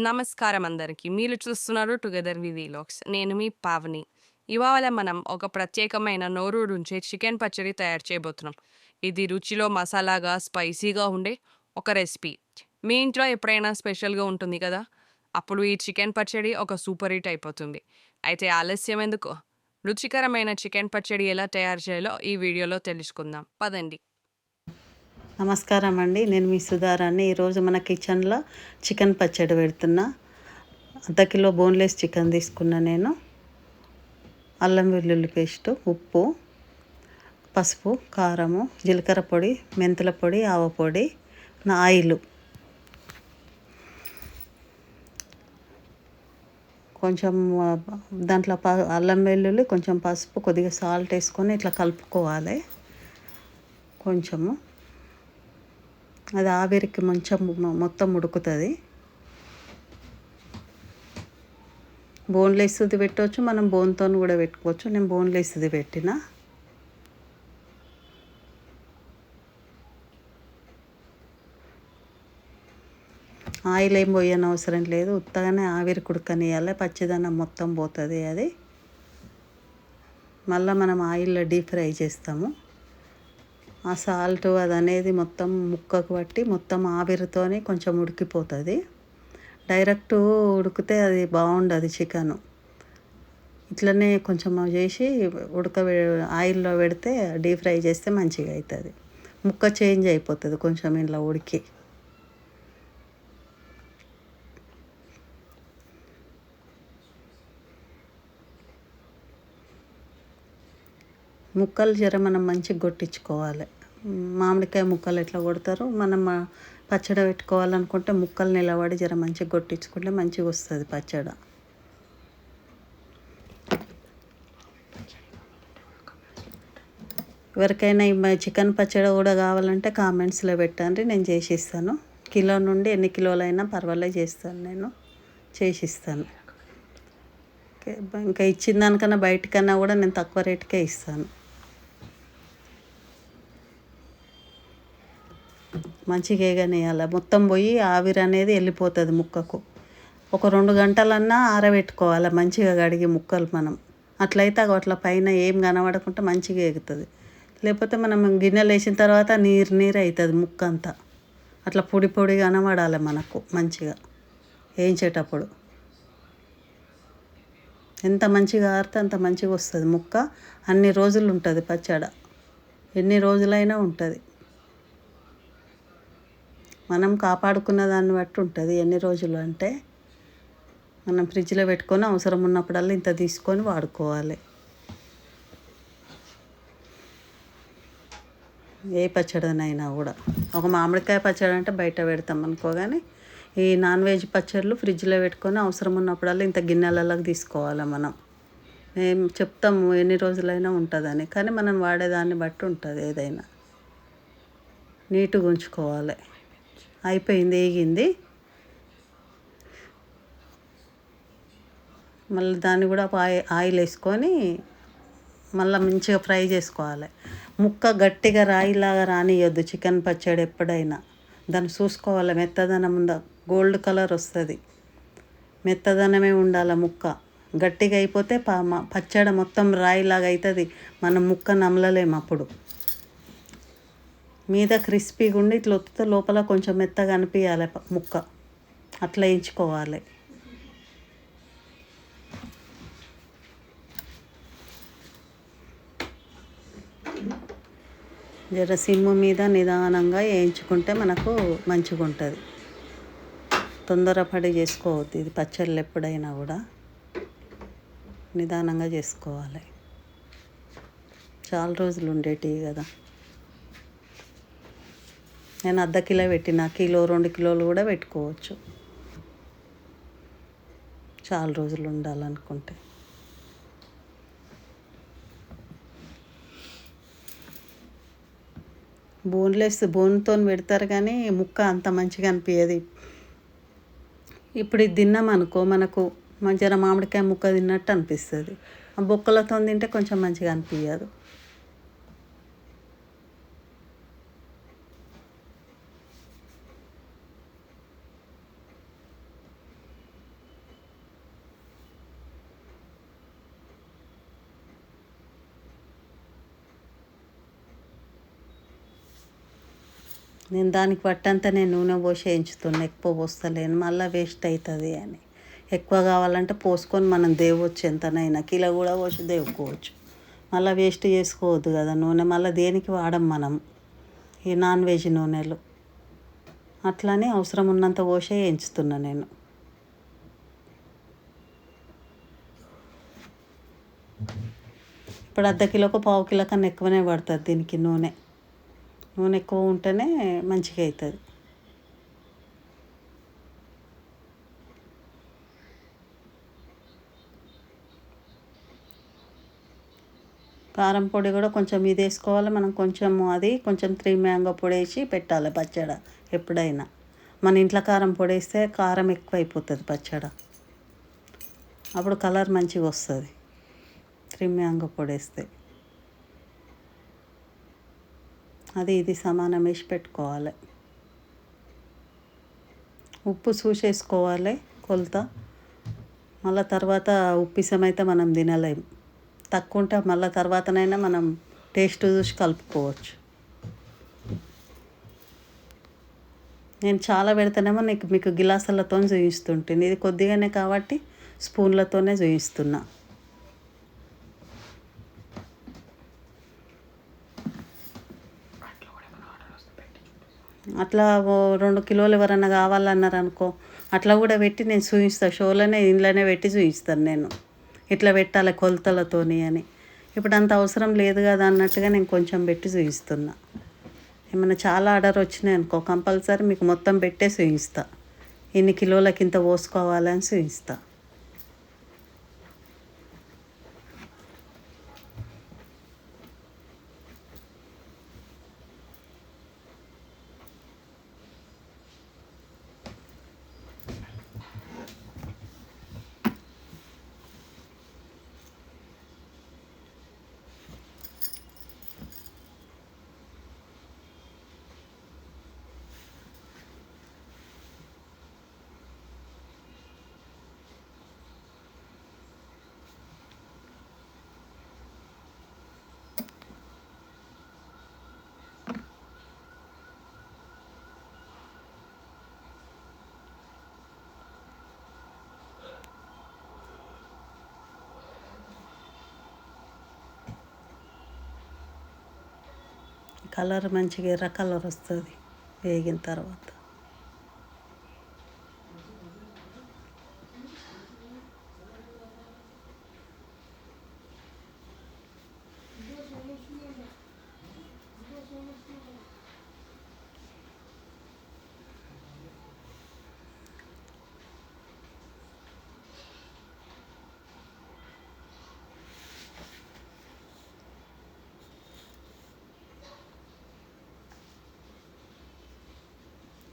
నమస్కారం అందరికి. మీరు చూస్తున్నారు 'టుగెదర్ వి వీలాగ్స్'. నేను మీ పావని. ఇవాళ మనం ఒక ప్రత్యేకమైన నోరూరుంచే చికెన్ పచ్చడి తయారు చేయబోతున్నాం. ఇది రుచిలో మసాలాగా, స్పైసీగా ఉండే ఒక రెసిపీ. మీ ఇంట్లో ఎప్పుడైనా స్పెషల్‌గా ఉంటుంది కదా! అప్పుడు ఈ చికెన్ పచ్చడి ఒక సూపర్ హిట్ అయిపోతుంది. అయితే ఆలస్యం ఎందుకు? రుచికరమైన చికెన్ పచ్చడి ఎలా తయారు చేయాలో ఈ వీడియోలో తెలుసుకుందాం. పదండి. నమస్కారం అండి, నేను మీ సుధారాన్ని. ఈరోజు మన కిచెన్లో చికెన్ పచ్చడి పెడుతున్నా. అర్ధ కిలో బోన్లెస్ చికెన్ తీసుకున్నా నేను. అల్లం వెల్లుల్లి పేస్టు, ఉప్పు, పసుపు, కారము, జీలకర్ర పొడి, మెంతుల పొడి, ఆవ పొడి, ఆయిల్, కొంచెం దాంట్లో అల్లం వెల్లుల్లి, కొంచెం పసుపు, కొద్దిగా సాల్ట్ వేసుకొని ఇట్లా కలుపుకోవాలి. కొంచెము అది ఆవిరికి మొత్తం ఉడుకుతుంది. బోన్లెస్ది పెట్టవచ్చు, మనం బోన్తో కూడా పెట్టుకోవచ్చు. నేను బోన్లెస్ది పెట్టిన. ఆయిల్ ఏం పోయనవసరం లేదు, ఉత్తగానే ఆవిరి కుడకనియాలి. పచ్చిదనం మొత్తం పోతుంది అది. మళ్ళీ మనం ఆయిల్లో డీప్ ఫ్రై చేస్తాము. ఆ సాల్ట్ అది అనేది మొత్తం ముక్కకు పట్టి మొత్తం ఆవిరితోనే కొంచెం ఉడికిపోతుంది. డైరెక్ట్ ఉడికితే అది బాగుండదు చికెను. ఇట్లనే కొంచెం చేసి ఆయిల్లో పెడితే డీప్ ఫ్రై చేస్తే మంచిగా అవుతుంది. ముక్క చేంజ్ అయిపోతుంది కొంచెం ఇలా ఉడికి. ముక్కలు మనం మంచిగా కొట్టించుకోవాలి. మామిడికాయ ముక్కలు ఎట్లా కొడతారో మనం పచ్చడి పెట్టుకోవాలనుకుంటే ముక్కలు నిలబడి మంచిగా కొట్టించుకుంటే మంచిగా వస్తుంది పచ్చడి. ఎవరికైనా ఈ చికెన్ పచ్చడి కూడా కావాలంటే కామెంట్స్లో పెట్టండి, నేను చేసిస్తాను. కిలో నుండి ఎన్ని కిలోలైనా పర్వాలేదు చేస్తాను, నేను చేసిస్తాను. ఇంకా ఇచ్చిన దానికన్నా బయటకన్నా కూడా నేను తక్కువ రేటుకే ఇస్తాను. మంచిగా వేగనేయాలి, మొత్తం పోయి ఆవిరి అనేది వెళ్ళిపోతుంది ముక్కకు. ఒక 2 గంటలన్నా ఆరబెట్టుకోవాలి మంచిగా కడిగి ముక్కలు మనం. అట్లయితే అట్లా పైన ఏం కనబడకుండా మంచిగా ఎగుతుంది. లేకపోతే మనం గిన్నెలు వేసిన తర్వాత నీరు నీరు అవుతుంది ముక్క అంతా. అట్లా పొడి పొడి కనబడాలి మనకు మంచిగా వేయించేటప్పుడు. ఎంత మంచిగా ఆరితే అంత మంచిగా వస్తుంది ముక్క. అన్ని రోజులు ఉంటుంది పచ్చడి, ఎన్ని రోజులైనా ఉంటుంది. మనం కాపాడుకున్న దాన్ని బట్టి ఉంటుంది ఎన్ని రోజులు అంటే. మనం ఫ్రిడ్జ్లో పెట్టుకొని అవసరం ఉన్నప్పుడల్లా ఇంత తీసుకొని వాడుకోవాలి. ఏ పచ్చడినైనా కూడా. ఒక మామిడికాయ పచ్చడి అంటే బయట పెడతాం అనుకో, కానీ ఈ నాన్ వెజ్ పచ్చళ్ళు ఫ్రిడ్జ్లో పెట్టుకొని అవసరం ఉన్నప్పుడల్లా ఇంత గిన్నెలలోకి తీసుకోవాలి మనం. మేము చెప్తాము ఎన్ని రోజులైనా ఉంటుందని, కానీ మనం వాడేదాన్ని బట్టి ఉంటుంది ఏదైనా. నీట్గా ఉంచుకోవాలి. అయిపోయింది, వేగింది. మళ్ళీ దాన్ని కూడా ఆయిల్ వేసుకొని మళ్ళీ మంచిగా ఫ్రై చేసుకోవాలి. ముక్క గట్టిగా రాయిలాగా రానియొద్దు చికెన్ పచ్చడి ఎప్పుడైనా. దాన్ని చూసుకోవాలి, మెత్తదనం ఉందా, గోల్డ్ కలర్ వస్తుంది. మెత్తదనమే ఉండాలి ముక్క. గట్టిగా అయిపోతే పచ్చడి మొత్తం రాయిలాగా అవుతుంది, మనం ముక్క నమలలేము అప్పుడు. మీద క్రిస్పీగా ఉండి ఇట్లా ఒత్తితే లోపల కొంచెం మెత్తగా అనిపించాలి ముక్క. అట్లా వేయించుకోవాలి. సిమ్ము మీద నిదానంగా వేయించుకుంటే మనకు మంచిగా ఉంటుంది. తొందరపడి చేసుకోవద్దు ఇది పచ్చళ్ళు ఎప్పుడైనా కూడా. నిదానంగా చేసుకోవాలి. చాలా రోజులు ఉండేటివి కదా. నేను అర్ధ కిలో పెట్టిన, కిలో 2 కిలోలు కూడా పెట్టుకోవచ్చు చాలా రోజులు ఉండాలనుకుంటే. బోన్తో పెడతారు కానీ ముక్క అంత మంచిగా అనిపించదు. ఇప్పుడు ఇది తిన్నామనుకో మనకు మామిడికాయ ముక్క తిన్నట్టు అనిపిస్తుంది. ఆ బొక్కలతో తింటే కొంచెం మంచిగా అనిపించదు. నేను దానికి పట్టంతా నేను నూనె పోసి వేయించుతున్నా, ఎక్కువ పోస్తలేను మళ్ళీ వేస్ట్ అవుతుంది అని. ఎక్కువ కావాలంటే పోసుకొని మనం దేవచ్చు, ఎంతనైనా కిలో కూడా పోసి దేవుకోవచ్చు. మళ్ళీ వేస్ట్ చేసుకోవద్దు కదా నూనె, మళ్ళీ దేనికి వాడం మనం ఈ నాన్ వెజ్ నూనెలు. అట్లని అవసరం ఉన్నంత పోసే వేయించుతున్నా నేను. ఇప్పుడు అర్ధ కిలోకు పావు కిలో కన్నా ఎక్కువనే పడుతుంది దీనికి నూనె. నూనె ఎక్కువ ఉంటేనే మంచిగా అవుతుంది. కారం పొడి కూడా కొంచెం ఇది వేసుకోవాలి మనం, కొంచెం 3 మ్యాంగో పొడి వేసి పెట్టాలి పచ్చడి. ఎప్పుడైనా మన ఇంట్లో కారం పొడి వేస్తే కారం ఎక్కువ అయిపోతుంది పచ్చడి, అప్పుడు కలర్ మంచిగా వస్తుంది 3 మ్యాంగో పొడి వేస్తే. అది ఇది సమానం వేసి పెట్టుకోవాలి. ఉప్పు చూసేసుకోవాలి కొలత. మళ్ళీ తర్వాత ఉప్పిసమైతే మనం తినలేం, తక్కువ ఉంటే మళ్ళీ తర్వాతనైనా మనం టేస్ట్ చూసి కలుపుకోవచ్చు. నేను చాలా పెడితేనేమో మీకు గిలాసులతో చూపిస్తుంటుంది, ఇది కొద్దిగానే కాబట్టి స్పూన్లతోనే చూపిస్తున్నా. అట్లా 2 కిలోలు ఎవరన్నా కావాలన్నారు అనుకో, అట్లా కూడా పెట్టి నేను చూపిస్తాను. షోలోనే ఇంట్లోనే పెట్టి చూపిస్తాను నేను, ఇట్లా పెట్టాలి కొలతలతోని అని. ఇప్పుడు అంత అవసరం లేదు కదా అన్నట్టుగా నేను కొంచెం పెట్టి చూపిస్తున్నా. ఏమైనా చాలా ఆర్డర్ వచ్చినాయి అనుకో, కంపల్సరీ మీకు మొత్తం పెట్టే చూపిస్తా, ఇన్ని కిలోలకి ఇంత పోసుకోవాలని చూపిస్తా. కలర్ మంచిగా ఎర్ర కలర్ వస్తుంది వేగిన తర్వాత.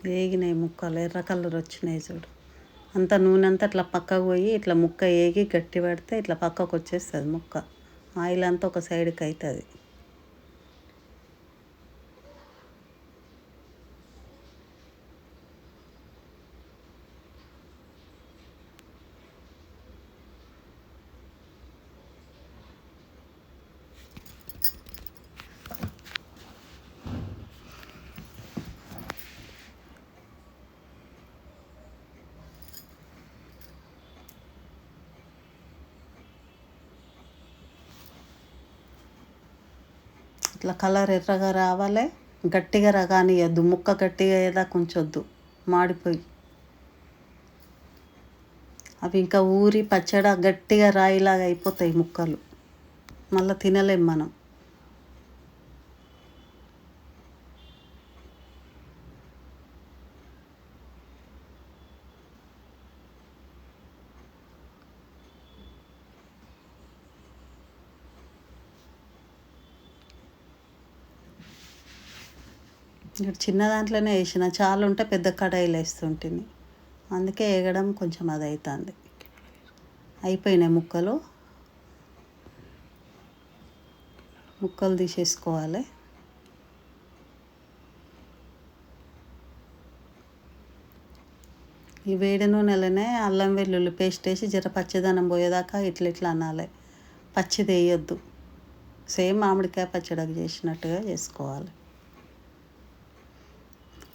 వేగినాయి ముక్కలు, ఎర్ర కలర్ వచ్చినాయి చూడు. అంత నూనె అంతా ఇట్లా పక్కకు పోయి ఇట్లా ముక్క వేగి గట్టి పడితే ఇట్లా పక్కకు వచ్చేస్తుంది ముక్క, ఆయిల్ అంతా ఒక సైడ్కి అవుతుంది. ఇట్లా కలర్ ఎర్రగా రావాలి, గట్టిగా రానియద్దు, ముక్క గట్టిగా అయ్యేదాకా ఉంచొద్దు, మాడిపోయి అవి ఇంకా ఊరి పచ్చడి గట్టిగా రాయిలాగా అయిపోతాయి ముక్కలు, మళ్ళీ తినలేం మనం. ఇక్కడ చిన్న దాంట్లోనే వేసిన, చాలా ఉంటే పెద్ద కడాయిలు వేస్తుంటుంది, అందుకే వేగడం కొంచెం అది అవుతుంది. అయిపోయినాయి ముక్కలు తీసేసుకోవాలి. ఈ వేడి నూనెలనే అల్లం వెల్లుల్లి పేస్ట్ వేసి జర పచ్చిదనం పోయేదాకా ఇట్లా అనాలి, పచ్చిది వేయొద్దు. సేమ్ మామిడికాయ పచ్చడికి చేసినట్టుగా చేసుకోవాలి.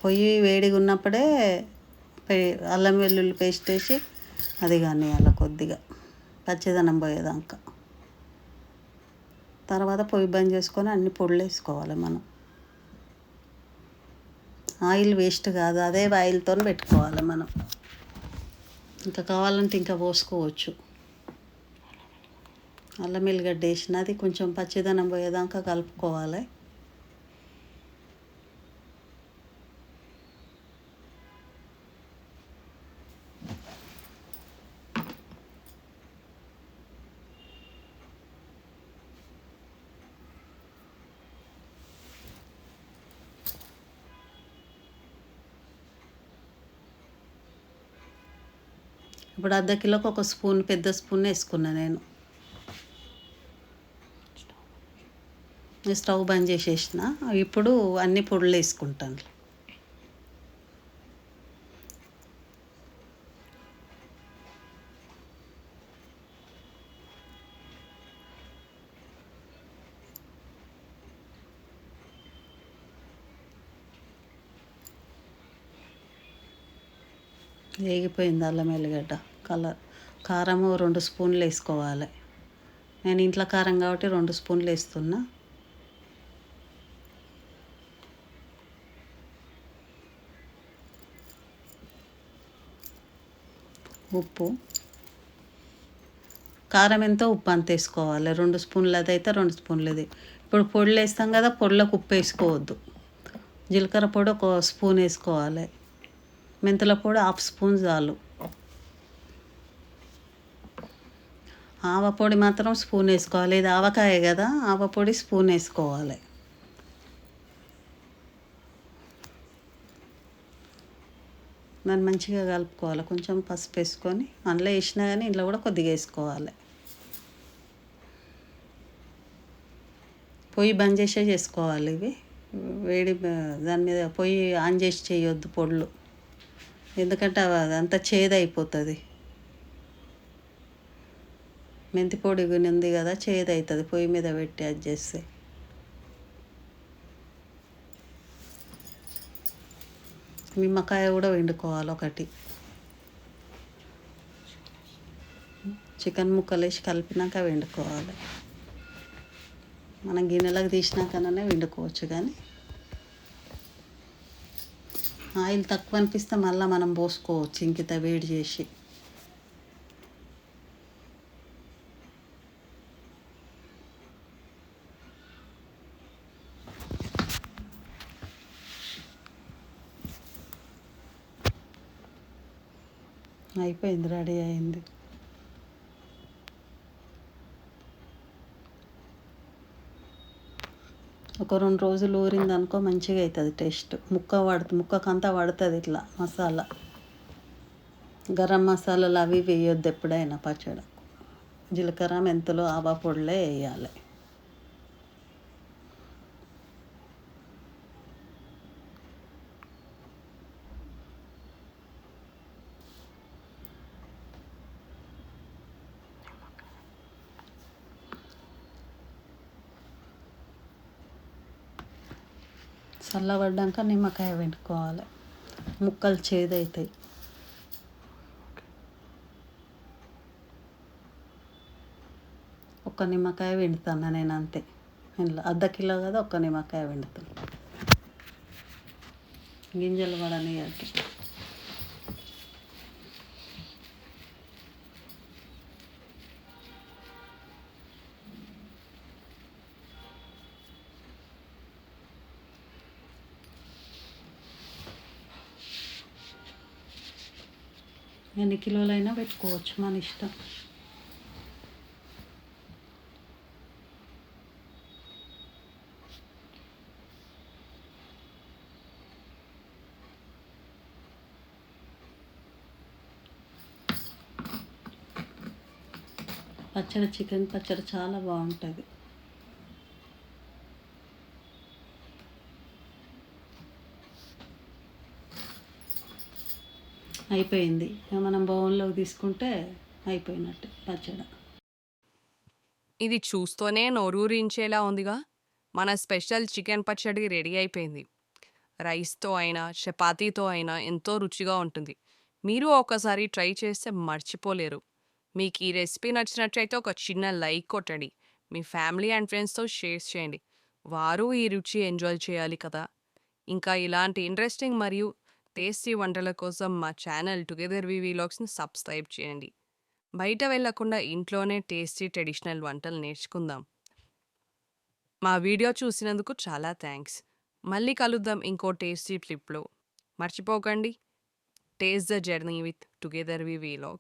పొయ్యి వేడిగా ఉన్నప్పుడే అల్లం వెల్లుల్లి పేస్ట్ వేసి అది కానీ అలా కొద్దిగా పచ్చిదనం పోయేదాకా. తర్వాత పొయ్యి బంద్ చేసుకొని అన్ని పొడులు వేసుకోవాలి మనం. ఆయిల్ వేస్ట్ కాదు, అదే ఆయిల్తో పెట్టుకోవాలి మనం. ఇంకా కావాలంటే ఇంకా పోసుకోవచ్చు. అల్లం ఎల్లిగడ్డ వేసినది కొంచెం పచ్చిదనం పోయేదాకా కలుపుకోవాలి. ఇప్పుడు అర్ధ కిలోకి ఒక స్పూన్, పెద్ద స్పూన్ వేసుకున్నా నేను. స్టవ్ బంద్ చేసేసిన. ఇప్పుడు అన్ని పొడులు వేసుకుంటాను. వేగిపోయింది అల్లం ఎల్లిగడ్డ. కారము 2 స్పూన్లు వేసుకోవాలి. నేను ఇంట్లో కారం కాబట్టి 2 స్పూన్లు వేస్తున్నా. ఉప్పు, కారం ఎంతో ఉప్పు అంత వేసుకోవాలి. 2 స్పూన్లు అది అయితే 2 స్పూన్లు ఇది. ఇప్పుడు పొడులు వేస్తాం కదా, పొడులకు ఉప్పు వేసుకోవద్దు. జీలకర్ర పొడి 1 స్పూన్ వేసుకోవాలి. మెంతుల పొడి 1/2 స్పూన్ చాలు. ఆవ పొడి మాత్రం స్పూన్ వేసుకోవాలి. ఇది ఆవకాయ కదా, ఆవ పొడి స్పూన్ వేసుకోవాలి. దాన్ని మంచిగా కలుపుకోవాలి. కొంచెం పసుపు వేసుకొని, అందులో వేసినా కానీ ఇంట్లో కూడా కొద్దిగా వేసుకోవాలి. పొయ్యి బంద్ చేసే చేసుకోవాలి. ఇవి వేడి దాని మీద పొయ్యి ఆన్ చేసి చేయొద్దు పొడులు, ఎందుకంటే అదంతా చేదైపోతుంది. మెంతి పొడి ఉంది కదా, చేదవుతుంది పొయ్యి మీద పెట్టి అది చేస్తే. నిమ్మకాయ కూడా వండుకోవాలి ఒకటి. చికెన్ ముక్కలు వేసి కలిపినాక వండుకోవాలి. మనం గిన్నెలకు తీసినాకనే వండుకోవచ్చు, కానీ ఆయిల్ తక్కువ అనిపిస్తే మళ్ళీ మనం పోసుకోవచ్చు ఇంకిత వేడి చేసి. అయిపోయింది, రెడీ అయింది. ఒక 2 రోజులు ఊరింది అనుకో మంచిగా అవుతుంది టేస్ట్. ముక్కకంతా పడుతుంది ఇట్లా మసాలా. గరం మసాలాలు అవి వేయొద్దు ఎప్పుడైనా పచ్చడి. జీలకర్ర, మెంతులు, ఆవా పొడులే వేయాలి. చల్లబడ్డాక నిమ్మకాయ వండుకోవాలి. ముక్కలు చేదవుతాయి. ఒక్క నిమ్మకాయ వండుతాను నేను అంతే. ఇంట్లో అర్ధ కిలో కదా, ఒక్క నిమ్మకాయ వండుతాను. గింజలు పడనియద్దు. ఎన్ని కిలోలైనా పెట్టుకోవచ్చు, మన ఇష్టం. పచ్చడి, చికెన్ పచ్చడి చాలా బాగుంటుంది. అయిపోయింది. మనం బౌన్లోకి తీసుకుంటే అయిపోయినట్టు పచ్చడి. ఇది చూస్తూనే నోరూరించేలా ఉందిగా. మన స్పెషల్ చికెన్ పచ్చడి రెడీ అయిపోయింది. రైస్‌తో అయినా, చపాతీతో అయినా ఎంతో రుచిగా ఉంటుంది. మీరు ఒకసారి ట్రై చేస్తే మర్చిపోలేరు. మీకు ఈ రెసిపీ నచ్చినట్లయితే ఒక చిన్న లైక్ కొట్టండి. మీ ఫ్యామిలీ అండ్ ఫ్రెండ్స్‌తో షేర్ చేయండి. వారు ఈ రుచి ఎంజాయ్ చేయాలి కదా! ఇంకా ఇలాంటి ఇంట్రెస్టింగ్ మరియు టేస్టీ వంటల కోసం మా ఛానల్ టుగెదర్ వి వీలాగ్స్‌ని సబ్స్క్రైబ్ చేయండి. బయట వెళ్ళకుండా ఇంట్లోనే టేస్టీ ట్రెడిషనల్ వంటలు నేర్చుకుందాం. మా వీడియో చూసినందుకు చాలా థ్యాంక్స్. మళ్ళీ కలుద్దాం ఇంకో టేస్టీ ట్రిప్‌లో. మర్చిపోకండి taste the journey with together we vlogs.